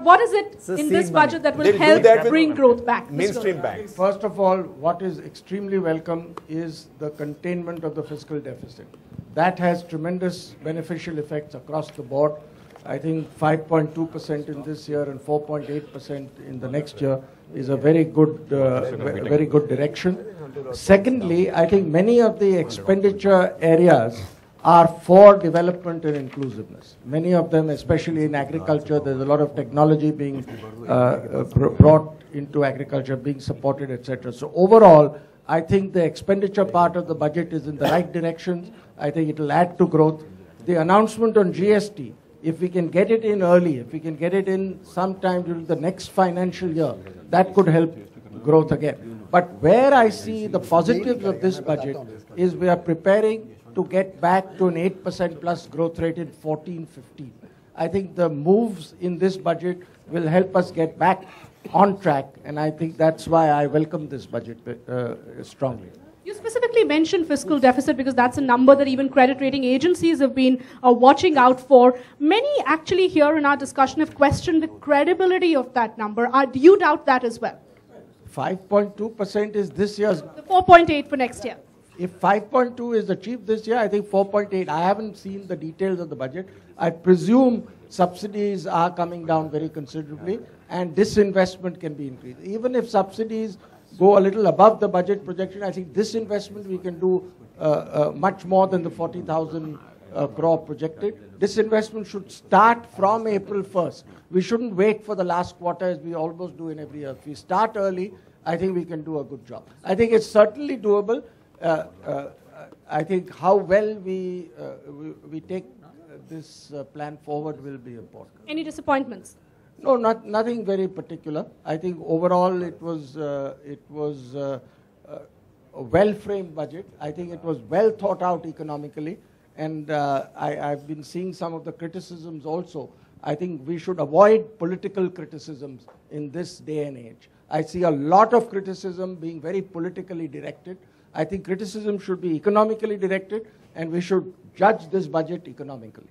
what is it in this budget that will help bring growth back? Mainstream banks. First of all, what is extremely welcome is the containment of the fiscal deficit. That has tremendous beneficial effects across the board. I think 5.2% in this year and 4.8% in the next year is a very good direction. Secondly, I think many of the expenditure areas are for development and inclusiveness. Many of them, especially in agriculture, there's a lot of technology being brought into agriculture, being supported, etc. So overall, I think the expenditure part of the budget is in the right direction. I think it will add to growth. The announcement on GST, if we can get it in early, if we can get it in sometime during the next financial year, that could help growth again. But where I see the positives of this budget is we are preparing to get back to an 8% plus growth rate in 14-15. I think the moves in this budget will help us get back on track, and I think that's why I welcome this budget strongly. You specifically mentioned fiscal deficit because that's a number that even credit rating agencies have been watching out for. Many actually here in our discussion have questioned the credibility of that number. Do you doubt that as well? 5.2% is this year's. The 4.8 for next year. If 5.2 is achieved this year, I think 4.8. I haven't seen the details of the budget. I presume subsidies are coming down very considerably and disinvestment can be increased. Even if subsidies go a little above the budget projection, I think this investment we can do much more than the 40,000 crore projected. This investment should start from April 1st. We shouldn't wait for the last quarter as we almost do in every year. If we start early, I think we can do a good job. I think it's certainly doable. I think how well we take this plan forward will be important. Any disappointments? No, nothing very particular. I think overall it was a well-framed budget. I think it was well thought out economically, and I've been seeing some of the criticisms also. I think we should avoid political criticisms in this day and age. I see a lot of criticism being very politically directed. I think criticism should be economically directed, and we should judge this budget economically.